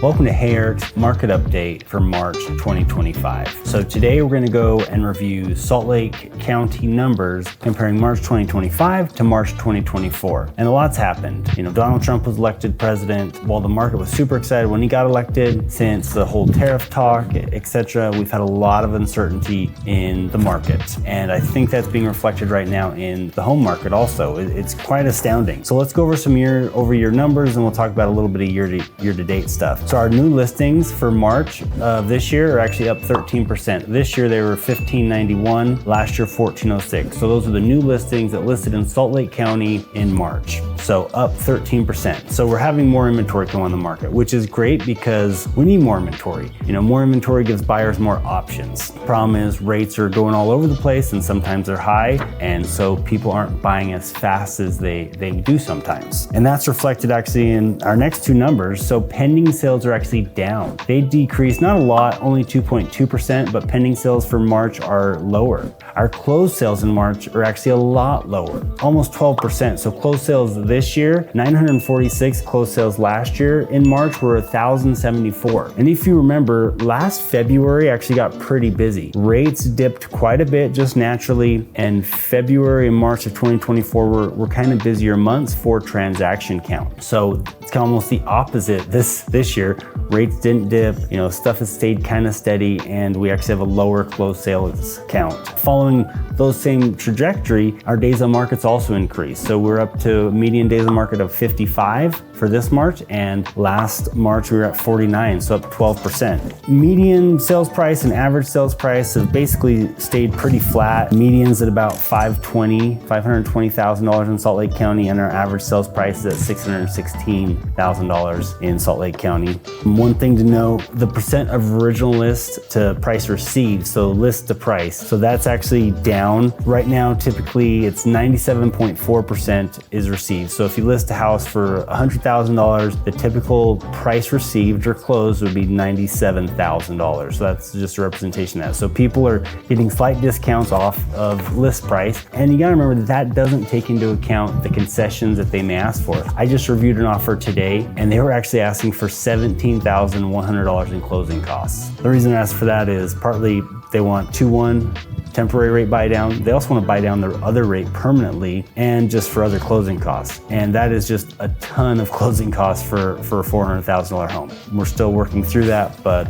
Welcome to HARE's Market Update for March 2025. So today we're going to go and review Salt Lake County numbers comparing March 2025 to March 2024. And a lot's happened. Donald Trump was elected president. While the market was super excited when he got elected, since the whole tariff talk, etc., we've had a lot of uncertainty in the market. And I think that's being reflected right now in the home market also. It's quite astounding. So let's go over some year-over-year numbers, and we'll talk about a little bit of year-to-date stuff. So our new listings for March of this year are actually up 13%. This year they were 1591, last year 1406. So those are the new listings that listed in Salt Lake County in March. So up 13%. So we're having more inventory come on the market, which is great because we need more inventory. More inventory gives buyers more options. The problem is rates are going all over the place and sometimes they're high, and so people aren't buying as fast as they do sometimes. And that's reflected actually in our next two numbers. So pending sales are actually down. They decreased, not a lot, only 2.2%, but pending sales for March are lower. Our closed sales in March are actually a lot lower, almost 12%. So closed sales this year, 946. Closed sales last year in March were 1,074. And if you remember, last February actually got pretty busy. Rates dipped quite a bit just naturally, and February and March of 2024 were kind of busier months for transaction count. So it's kind of almost the opposite this year. Rates didn't dip, stuff has stayed kind of steady, and we actually have a lower closed sales count. Following those same trajectory, our days on markets also increased. So we're up to median days on market of 55 for this March, and last March we were at 49, so up 12%. Median sales price and average sales price have basically stayed pretty flat. Median's at about $520,000 in Salt Lake County, and our average sales price is at $616,000 in Salt Lake County. One thing to know, the percent of original list to price received, so list to price, so that's actually down. Right now, typically it's 97.4% is received. So if you list a house for $100,000, the typical price received or closed would be $97,000. So that's just a representation of that. So people are getting slight discounts off of list price. And you gotta remember that doesn't take into account the concessions that they may ask for. I just reviewed an offer today, and they were actually asking for $17,100 in closing costs. The reason I asked for that is partly they want 2-1 temporary rate buy down. They also want to buy down their other rate permanently, and just for other closing costs. And that is just a ton of closing costs for a $400,000 home. We're still working through that, but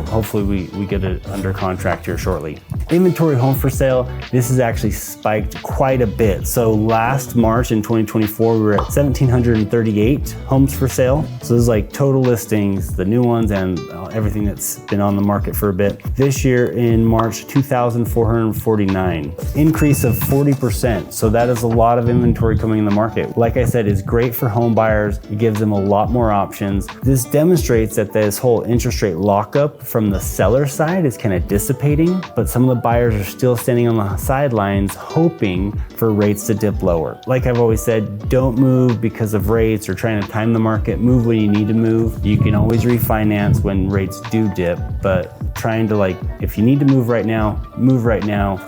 hopefully we get it under contract here shortly. Inventory home for sale, this has actually spiked quite a bit. So last March in 2024, we were at 1,738 homes for sale. So this is like total listings, the new ones and everything that's been on the market for a bit. This year in March, 2,449, increase of 40%. So that is a lot of inventory coming in the market. Like I said, it's great for home buyers. It gives them a lot more options. This demonstrates that this whole interest rate lockup from the seller side is kind of dissipating, but some of the buyers are still standing on the sidelines hoping for rates to dip lower. Like I've always said, don't move because of rates or trying to time the market. Move when you need to move. You can always refinance when rates do dip, but trying to if you need to move right now,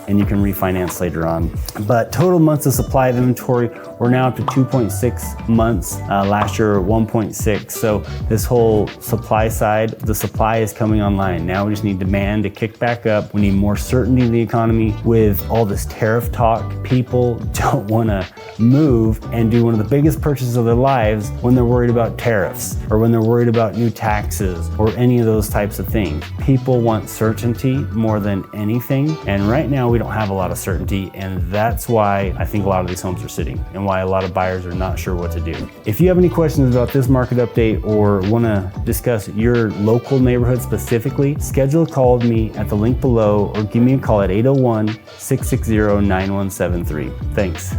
and you can refinance later on. But total months of supply of inventory, we're now up to 2.6 months. Last year, 1.6. So this whole supply side, the supply is coming online. Now we just need demand to kick back up. We need more certainty in the economy. With all this tariff talk, people don't want to move and do one of the biggest purchases of their lives when they're worried about tariffs or when they're worried about new taxes or any of those types of things. People want certainty more than anything, and right now we don't have a lot of certainty, and that's why I think a lot of these homes are sitting and why a lot of buyers are not sure what to do. If you have any questions about this market update or want to discuss your local neighborhood specifically, schedule a call with me at the link below or give me a call at 801-660-9173. Thanks.